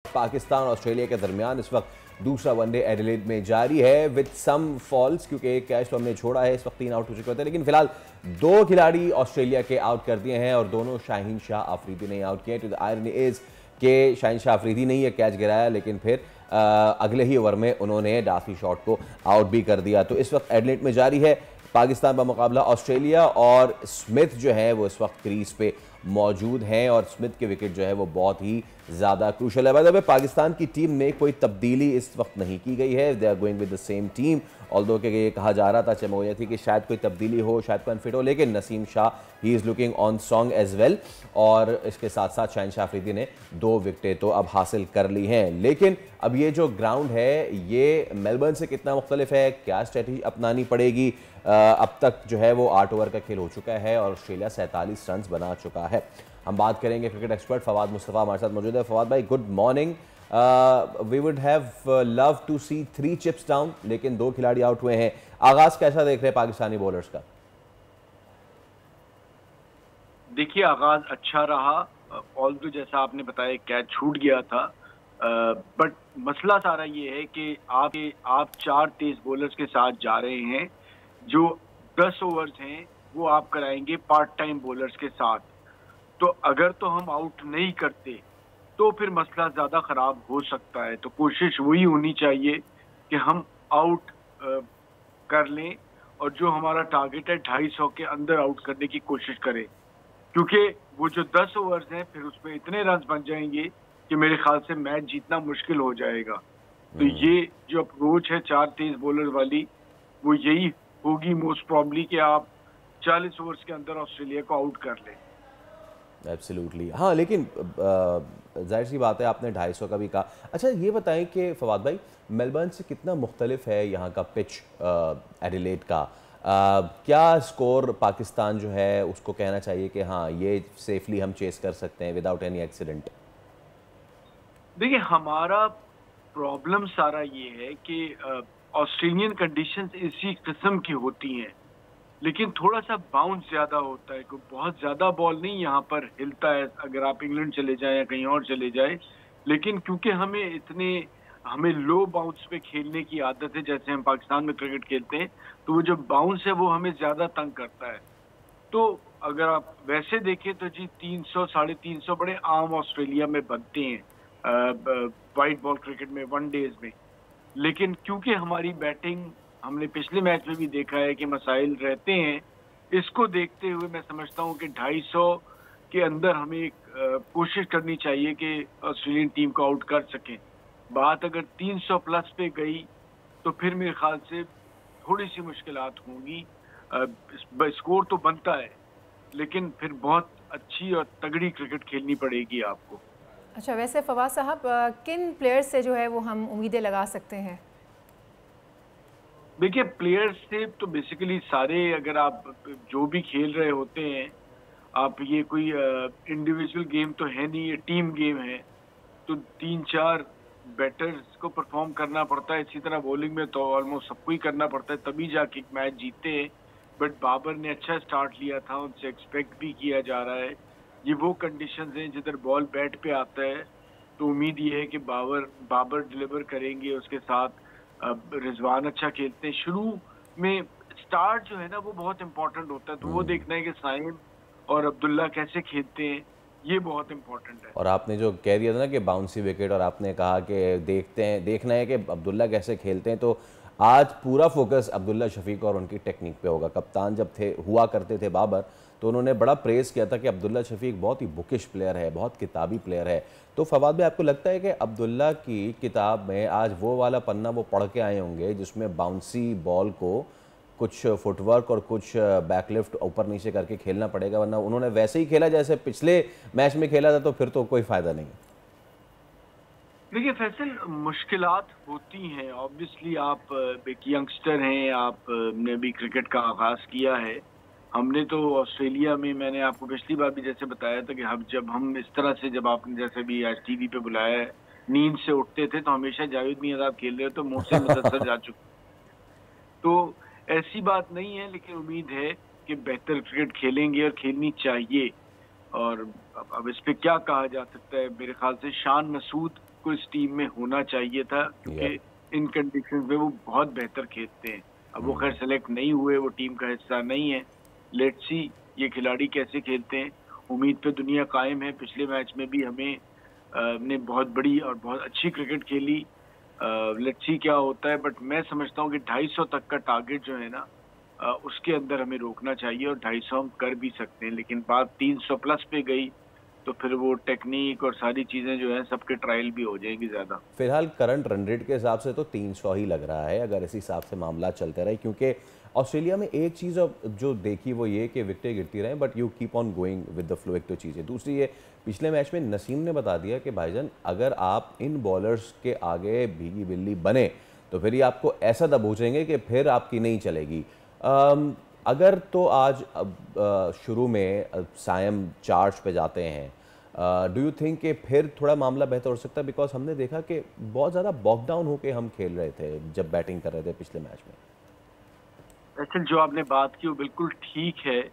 पाकिस्तान और ऑस्ट्रेलिया के दरमियान इस वक्त दूसरा वनडे एडिलेड में जारी है विद सम फॉल्स, क्योंकि एक कैच तो हमने छोड़ा है। इस वक्त 3 आउट हो चुके होते हैं, लेकिन फिलहाल 2 खिलाड़ी ऑस्ट्रेलिया के आउट कर दिए हैं और दोनों शाहीन शाह अफरीदी ने आउट किए। टू द आयरनी इज के शाहीन शाह अफरीदी ने यह कैच गिराया, लेकिन फिर अगले ही ओवर में उन्होंने डार्सी शॉट को आउट भी कर दिया। तो इस वक्त एडिलेड में जारी है पाकिस्तान का मुकाबला ऑस्ट्रेलिया, और स्मिथ जो है वो इस वक्त क्रीज पे मौजूद हैं और स्मिथ के विकेट जो है वो बहुत ही ज़्यादा क्रूशल है। वैसे पाकिस्तान की टीम में कोई तब्दीली इस वक्त नहीं की गई है। They are going with the same team, although कि ये कहा जा रहा था, चमोया थी कि शायद कोई तब्दीली हो, शायद कोई अनफिट हो, लेकिन Naseem Shah he is looking on song as well. और इसके साथ साथ शाहीन शाह अफरीदी ने 2 विकेटें तो अब हासिल कर ली हैं। लेकिन अब ये जो ग्राउंड है ये मेलबर्न से कितना मुख्तलिफ है, क्या स्ट्रेटजी अपनानी पड़ेगी? अब तक जो है वो 8 ओवर का खेल हो चुका है और ऑस्ट्रेलिया 47 रन बना चुका है। हम बात करेंगे क्रिकेट एक्सपर्ट फवाद मुस्तफ़ा हमारे साथ मौजूद है। फवाद भाई, good morning. We would have love to see 3 chips down, लेकिन 2 खिलाड़ी आउट हुए हैं। आगाज कैसा देख रहे हैं पाकिस्तानी बॉलर्स का? देखिए, आगाज अच्छा रहा। ऑल्दो जैसा आपने बताया कैच छूट गया था, बट मसला सारा ये है कि आप 4 तेज बॉलर्स के साथ जा रहे हैं। जो 10 ओवर्स हैं वो आप कराएंगे पार्ट टाइम बॉलर्स के साथ। तो अगर तो हम आउट नहीं करते तो फिर मसला ज्यादा खराब हो सकता है। तो कोशिश वही होनी चाहिए कि हम आउट कर लें और जो हमारा टारगेट है 250 के अंदर आउट करने की कोशिश करें, क्योंकि वो जो 10 ओवर्स हैं फिर उसमें इतने रन बन जाएंगे कि मेरे ख्याल से मैच जीतना मुश्किल हो जाएगा। तो ये जो अप्रोच है 4 तेज बॉलर वाली, वो यही होगी मोस्ट प्रॉब्ली कि आप 40 ओवर्स के अंदर ऑस्ट्रेलिया को आउट कर लें। एब्सोल्युटली हाँ, लेकिन जाहिर सी बात है, आपने 250 का भी कहा। अच्छा ये बताएं कि फवाद भाई, मेलबर्न से कितना मुख्तलिफ है यहाँ का पिच एडिलेड का? क्या स्कोर पाकिस्तान जो है उसको कहना चाहिए कि हाँ ये सेफली हम चेस कर सकते हैं विदाउट एनी एक्सीडेंट? देखिए, हमारा प्रॉब्लम सारा ये है कि ऑस्ट्रेलियन कंडीशंस इसी किस्म की होती हैं, लेकिन थोड़ा सा बाउंस ज्यादा होता है। कोई बहुत ज्यादा बॉल नहीं यहाँ पर हिलता है, अगर आप इंग्लैंड चले जाएं या कहीं और चले जाएं। लेकिन क्योंकि हमें लो बाउंस पे खेलने की आदत है, जैसे हम पाकिस्तान में क्रिकेट खेलते हैं, तो वो जो बाउंस है वो हमें ज्यादा तंग करता है। तो अगर आप वैसे देखें तो जी 300 350 बड़े आम ऑस्ट्रेलिया में बनते हैं वाइट बॉल क्रिकेट में, वनडेज में। लेकिन क्योंकि हमारी बैटिंग, हमने पिछले मैच में भी देखा है कि मसाइल रहते हैं, इसको देखते हुए मैं समझता हूं कि 250 के अंदर हमें एक कोशिश करनी चाहिए कि ऑस्ट्रेलियन टीम को आउट कर सकें। बात अगर 300 प्लस पे गई तो फिर मेरे ख्याल से थोड़ी सी मुश्किलात होंगी। स्कोर तो बनता है, लेकिन फिर बहुत अच्छी और तगड़ी क्रिकेट खेलनी पड़ेगी आपको। अच्छा, वैसे फवाद साहब, किन प्लेयर्स से जो है वो हम उम्मीदें लगा सकते हैं? देखिए, प्लेयर्स से तो बेसिकली सारे, अगर आप जो भी खेल रहे होते हैं, आप ये कोई इंडिविजुअल गेम तो है नहीं, ये टीम गेम है। तो 3-4 बैटर्स को परफॉर्म करना पड़ता है। इसी तरह बॉलिंग में तो ऑलमोस्ट सबको ही करना पड़ता है, तभी जाके मैच जीते हैं। बट बाबर ने अच्छा स्टार्ट लिया था, उनसे एक्सपेक्ट भी किया जा रहा है। ये वो कंडीशंस हैं जिधर बॉल बैट पे आता है, तो उम्मीद ये है कि बाबर डिलीवर करेंगे। उसके साथ रिजवान अच्छा खेलते हैं। शुरू में स्टार्ट जो है ना वो बहुत इंपॉर्टेंट होता है, तो वो देखना है कि साइम और अब्दुल्ला कैसे खेलते हैं, ये बहुत इंपॉर्टेंट है। और आपने जो कह दिया था ना कि बाउंसी विकेट, और आपने कहा कि देखना है कि अब्दुल्ला कैसे खेलते हैं, तो आज पूरा फोकस अब्दुल्ला शफीक और उनकी टेक्निक पे होगा। कप्तान जब हुआ करते थे बाबर, तो उन्होंने बड़ा प्रेज़ किया था कि अब्दुल्ला शफीक बहुत ही बुकिश प्लेयर है, बहुत किताबी प्लेयर है। तो फवाद भाई, आपको लगता है कि अब्दुल्ला की किताब में आज वो वाला पन्ना वो पढ़ के आए होंगे जिसमें बाउंसी बॉल को कुछ फुटवर्क और कुछ बैकलिफ्ट ऊपर नीचे करके खेलना पड़ेगा, वरना उन्होंने वैसे ही खेला जैसे पिछले मैच में खेला था, तो फिर तो कोई फ़ायदा नहीं? देखिए फैसल, मुश्किलात होती हैं ऑब्वियसली। आप एक यंगस्टर हैं, आपने भी क्रिकेट का आगाज किया है। हमने तो ऑस्ट्रेलिया में, मैंने आपको पिछली बार भी जैसे बताया था कि हम इस तरह से, जब आपने जैसे भी आज टीवी पे बुलाया है, नींद से उठते थे तो हमेशा जावेद मियां खेल रहे तो मुंह से मुसलसल जा चुके। तो ऐसी बात नहीं है, लेकिन उम्मीद है कि बेहतर क्रिकेट खेलेंगे और खेलनी चाहिए। और अब इस पे क्या कहा जा सकता है, मेरे ख्याल से शान मसूद को इस टीम में होना चाहिए था, क्योंकि इन कंडीशंस में वो बहुत बेहतर खेलते हैं। अब वो खैर सेलेक्ट नहीं हुए, वो टीम का हिस्सा नहीं है। लेट्स सी ये खिलाड़ी कैसे खेलते हैं। उम्मीद पे दुनिया कायम है। पिछले मैच में भी हमें ने बहुत बड़ी और बहुत अच्छी क्रिकेट खेली। लेट्स सी क्या होता है, बट मैं समझता हूँ कि 250 तक का टारगेट जो है ना, उसके अंदर हमें रोकना चाहिए, और 250 हम कर भी सकते हैं। लेकिन बात 300 प्लस पे गई तो फिर वो टेक्निक और सारी चीज़ें जो हैं सबके ट्रायल भी हो जाएंगी ज़्यादा। फिलहाल करंट रन रेट के हिसाब से तो 300 ही लग रहा है, अगर इसी हिसाब से मामला चलते रहे। क्योंकि ऑस्ट्रेलिया में एक चीज़ अब जो देखी वो ये कि विकेटें गिरती रहें, but you keep on going with the flow. एक तो चीज़ है। दूसरी ये, पिछले मैच में नसीम ने बता दिया कि भाईजान अगर आप इन बॉलर्स के आगे भीगी बिल्ली बने तो फिर ये आपको ऐसा दबोचेंगे कि फिर आपकी नहीं चलेगी। अगर तो आज शुरू में सायम चार्ज पे जाते हैं, डू यू थिंक कि फिर थोड़ा मामला बेहतर हो सकता है? बिकॉज हमने देखा कि बहुत ज़्यादा बॉक डाउन होकर हम खेल रहे थे जब बैटिंग कर रहे थे पिछले मैच में। वैसे जो आपने बात की वो बिल्कुल ठीक है।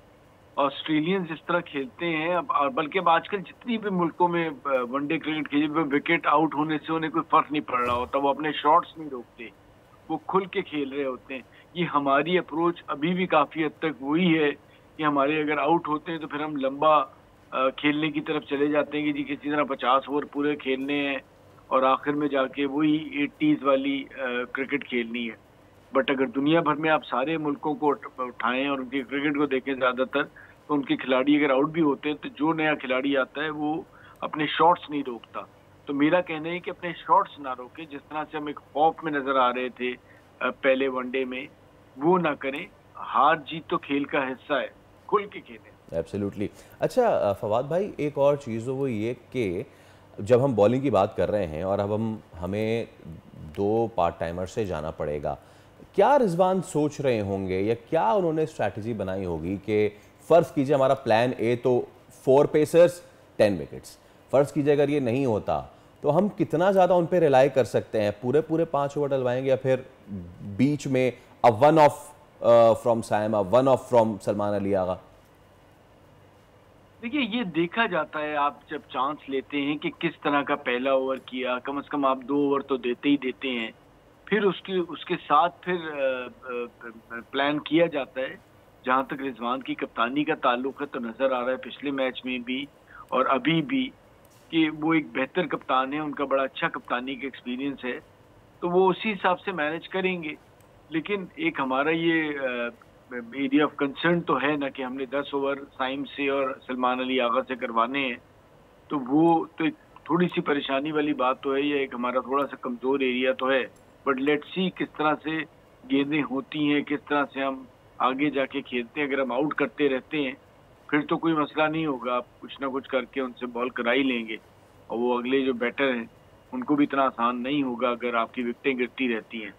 ऑस्ट्रेलियंस जिस तरह खेलते हैं अब, बल्कि अब आजकल जितनी भी मुल्कों में वनडे क्रिकेट खेली, विकेट आउट होने से उन्हें कोई फर्क नहीं पड़ रहा होता। वो अपने शॉट्स नहीं रोकते, वो खुल के खेल रहे होते हैं। ये हमारी अप्रोच अभी भी काफ़ी हद तक वही है कि हमारे अगर आउट होते हैं तो फिर हम लंबा खेलने की तरफ चले जाते हैं कि जी किसी तरह 50 ओवर पूरे खेलने हैं और आखिर में जाके वही 80s वाली क्रिकेट खेलनी है। बट अगर दुनिया भर में आप सारे मुल्कों को उठाएं और उनकी क्रिकेट को देखें ज़्यादातर, तो उनके खिलाड़ी अगर आउट भी होते हैं तो जो नया खिलाड़ी आता है वो अपने शॉट्स नहीं रोकता। तो मेरा कहना है कि अपने शॉट्स ना रोके। जिस तरह से हम एक खौफ में नज़र आ रहे थे पहले वनडे में, वो ना करें। हार जीत तो खेल का हिस्सा है, खुल के खेलें। एब्सोल्युटली। अच्छा फवाद भाई, एक और चीज़ वो ये कि जब हम बॉलिंग की बात कर रहे हैं और अब हमें 2 पार्ट टाइमर से जाना पड़ेगा, क्या रिजवान सोच रहे होंगे या क्या उन्होंने स्ट्रैटेजी बनाई होगी कि फ़र्ज़ कीजिए हमारा प्लान ए तो 4 पेसर्स 10 विकेट्स, फ़र्ज़ कीजिए अगर ये नहीं होता तो हम कितना ज़्यादा उन पर रिलाई कर सकते हैं? पूरे 5 ओवर डलवाएंगे या फिर बीच में a one off from Saim, a one off from Salman Ali Agha? देखिए, ये देखा जाता है आप जब चांस लेते हैं कि किस तरह का पहला ओवर किया। कम से कम आप 2 ओवर तो देते ही देते हैं। फिर उसके साथ फिर प्लान किया जाता है। जहां तक रिजवान की कप्तानी का ताल्लुक है तो नज़र आ रहा है पिछले मैच में भी और अभी भी कि वो एक बेहतर कप्तान है। उनका बड़ा अच्छा कप्तानी का एक्सपीरियंस है, तो वो उसी हिसाब से मैनेज करेंगे। लेकिन एक हमारा ये एरिया ऑफ कंसर्न तो है ना कि हमने 10 ओवर साइम से और सलमान अली आगा से करवाने हैं, तो वो तो एक थोड़ी सी परेशानी वाली बात तो है। ये एक हमारा थोड़ा सा कमज़ोर एरिया तो है। बट लेट्स सी किस तरह से गेंदें होती हैं, किस तरह से हम आगे जाके खेलते हैं। अगर हम आउट करते रहते हैं फिर तो कोई मसला नहीं होगा, आप कुछ ना कुछ करके उनसे बॉल करा ही लेंगे और वो अगले जो बैटर हैं उनको भी इतना आसान नहीं होगा अगर आपकी विकेटें गिरती रहती हैं।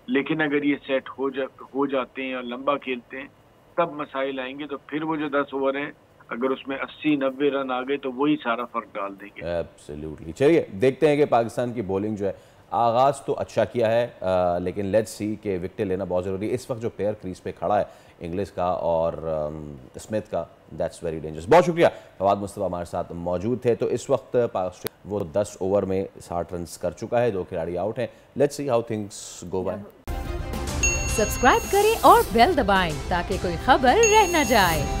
लेकिन अगर ये सेट हो जाते हैं और लंबा खेलते हैं तब मसाइल आएंगे। तो फिर वो जो 10 ओवर हैं अगर उसमें 80-90 रन आ गए तो वही सारा फर्क डाल देंगे। एब्सोल्युटली। चलिए देखते हैं कि पाकिस्तान की बॉलिंग जो है, आगाज़ तो अच्छा किया है लेकिन लेट्स सी कि विकेट लेना बहुत ज़रूरी है। इस वक्त जो प्लेयर क्रीज पे खड़ा है इंग्लिश का और स्मिथ का, दैट्स वेरी डेंजरस। बहुत शुक्रिया, फवाद मुस्तफ़ा हमारे साथ मौजूद थे। तो इस वक्त वो 10 ओवर में 60 रन कर चुका है, 2 खिलाड़ी आउट हैं। Let's see how things go by. Subscribe करें और बेल दबाएं ताकि कोई खबर रह न जाए।